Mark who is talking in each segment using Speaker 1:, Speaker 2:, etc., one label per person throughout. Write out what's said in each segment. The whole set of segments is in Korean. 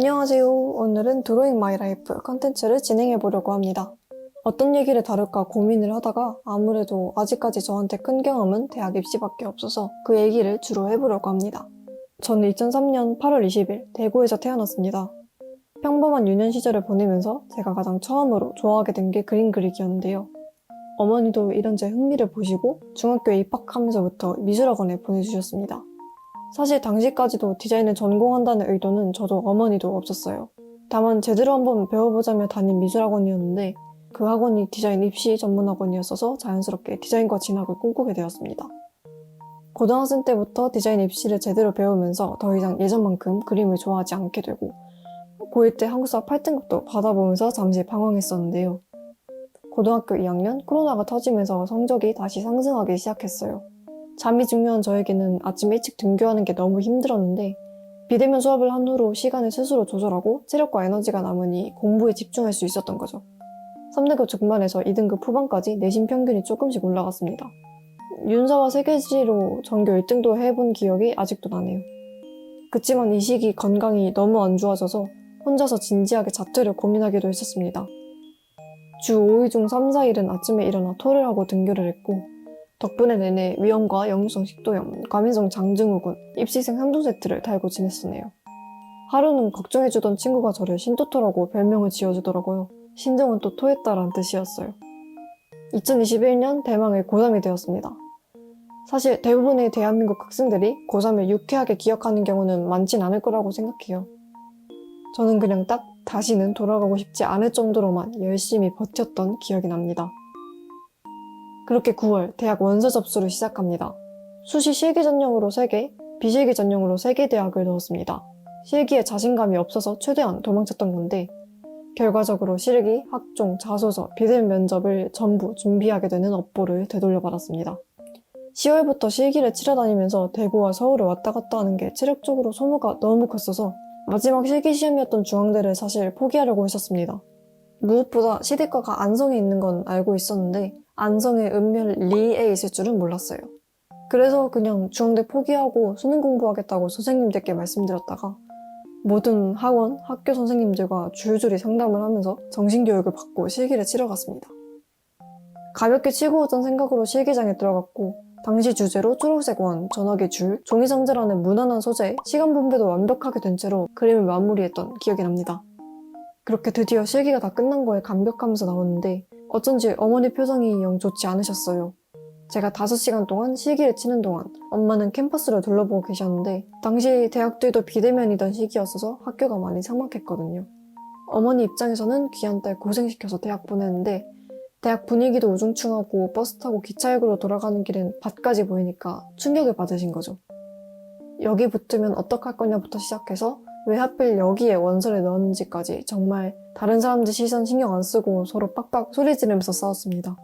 Speaker 1: 안녕하세요. 오늘은 드로잉 마이 라이프 컨텐츠를 진행해 보려고 합니다. 어떤 얘기를 다룰까 고민을 하다가 아무래도 아직까지 저한테 큰 경험은 대학 입시밖에 없어서 그 얘기를 주로 해보려고 합니다. 저는 2003년 8월 20일 대구에서 태어났습니다. 평범한 유년 시절을 보내면서 제가 가장 처음으로 좋아하게 된 게 그림 그리기였는데요. 어머니도 이런 제 흥미를 보시고 중학교에 입학하면서부터 미술학원에 보내주셨습니다. 사실 당시까지도 디자인을 전공한다는 의도는 저도 어머니도 없었어요. 다만 제대로 한번 배워보자며 다닌 미술학원이었는데 그 학원이 디자인 입시 전문학원이었어서 자연스럽게 디자인과 진학을 꿈꾸게 되었습니다. 고등학생 때부터 디자인 입시를 제대로 배우면서 더 이상 예전만큼 그림을 좋아하지 않게 되고 고1 때 한국 수학 8등급도 받아보면서 잠시 방황했었는데요. 고등학교 2학년 코로나가 터지면서 성적이 다시 상승하기 시작했어요. 잠이 중요한 저에게는 아침 일찍 등교하는 게 너무 힘들었는데 비대면 수업을 한 후로 시간을 스스로 조절하고 체력과 에너지가 남으니 공부에 집중할 수 있었던 거죠. 3등급 중반에서 2등급 후반까지 내신 평균이 조금씩 올라갔습니다. 윤사와 세계지로 전교 1등도 해본 기억이 아직도 나네요. 그치만 이 시기 건강이 너무 안 좋아져서 혼자서 진지하게 자퇴를 고민하기도 했었습니다. 주 5일 중 3, 4일은 아침에 일어나 토를 하고 등교를 했고 덕분에 내내 위염과 역류성 식도염, 과민성 장증후군, 입시생 3종 세트를 달고 지냈었네요. 하루는 걱정해주던 친구가 저를 신토토라고 별명을 지어주더라고요. 신정은 또 토했다란 뜻이었어요. 2021년 대망의 고3이 되었습니다. 사실 대부분의 대한민국 학생들이 고3을 유쾌하게 기억하는 경우는 많진 않을 거라고 생각해요. 저는 그냥 딱 다시는 돌아가고 싶지 않을 정도로만 열심히 버텼던 기억이 납니다. 그렇게 9월 대학 원서 접수를 시작합니다. 수시 실기 전형으로 3개, 비실기 전형으로 3개 대학을 넣었습니다. 실기에 자신감이 없어서 최대한 도망쳤던 건데 결과적으로 실기, 학종, 자소서, 비대면 면접을 전부 준비하게 되는 업보를 되돌려받았습니다. 10월부터 실기를 치러 다니면서 대구와 서울을 왔다 갔다 하는 게 체력적으로 소모가 너무 컸어서 마지막 실기 시험이었던 중앙대를 사실 포기하려고 했었습니다. 무엇보다 시대과가 안성에 있는 건 알고 있었는데 안성에 읍면 리에 있을 줄은 몰랐어요. 그래서 그냥 중앙대 포기하고 수능 공부하겠다고 선생님들께 말씀드렸다가 모든 학원, 학교 선생님들과 줄줄이 상담을 하면서 정신교육을 받고 실기를 치러 갔습니다. 가볍게 치고 오던 생각으로 실기장에 들어갔고 당시 주제로 초록색 원, 전화기 줄, 종이상자라는 무난한 소재에 시간 분배도 완벽하게 된 채로 그림을 마무리했던 기억이 납니다. 그렇게 드디어 실기가 다 끝난 거에 감격하면서 나왔는데 어쩐지 어머니 표정이 영 좋지 않으셨어요. 제가 5시간 동안 실기를 치는 동안 엄마는 캠퍼스를 둘러보고 계셨는데 당시 대학들도 비대면이던 시기였어서 학교가 많이 삭막했거든요. 어머니 입장에서는 귀한 딸 고생시켜서 대학 보냈는데 대학 분위기도 우중충하고 버스 타고 기차역으로 돌아가는 길엔 밭까지 보이니까 충격을 받으신 거죠. 여기 붙으면 어떡할 거냐부터 시작해서 왜 하필 여기에 원서를 넣었는지까지 정말 다른 사람들 시선 신경 안 쓰고 서로 빡빡 소리 지르면서 싸웠습니다.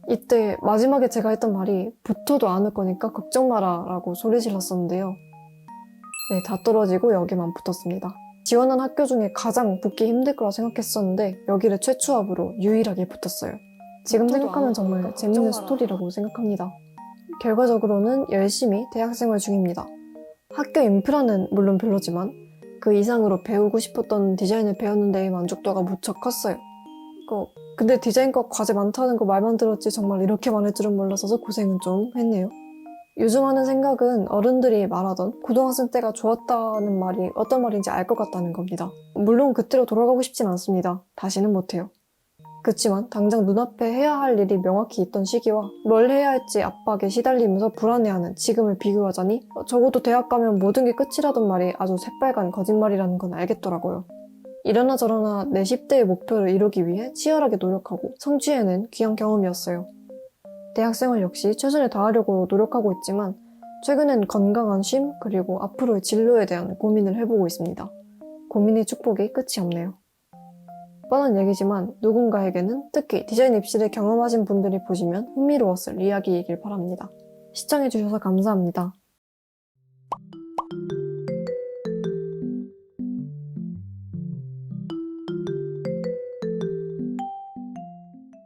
Speaker 1: 이때 마지막에 제가 했던 말이 붙어도 안 올 거니까 걱정 마라 라고 소리 질렀었는데요. 네, 다 떨어지고 여기만 붙었습니다. 지원한 학교 중에 가장 붙기 힘들 거라 생각했었는데 여기를 최초합으로 유일하게 붙었어요. 지금 생각하면 정말 재밌는 스토리라고 생각합니다. 결과적으로는 열심히 대학생활 중입니다. 학교 인프라는 물론 별로지만 그 이상으로 배우고 싶었던 디자인을 배웠는데 만족도가 무척 컸어요. 근데 디자인과 과제 많다는 거 말만 들었지 정말 이렇게 많을 줄은 몰라서 고생은 좀 했네요. 요즘 하는 생각은 어른들이 말하던 고등학생 때가 좋았다는 말이 어떤 말인지 알 것 같다는 겁니다. 물론 그때로 돌아가고 싶진 않습니다. 다시는 못해요. 그치만 당장 눈앞에 해야 할 일이 명확히 있던 시기와 뭘 해야 할지 압박에 시달리면서 불안해하는 지금을 비교하자니 적어도 대학 가면 모든 게 끝이라던 말이 아주 새빨간 거짓말이라는 건 알겠더라고요. 이러나 저러나 내 10대의 목표를 이루기 위해 치열하게 노력하고 성취해낸 귀한 경험이었어요. 대학생활 역시 최선을 다하려고 노력하고 있지만 최근엔 건강한 쉼 그리고 앞으로의 진로에 대한 고민을 해보고 있습니다. 고민의 축복이 끝이 없네요. 뻔한 얘기지만 누군가에게는 특히 디자인 입시를 경험하신 분들이 보시면 흥미로웠을 이야기이길 바랍니다. 시청해주셔서 감사합니다.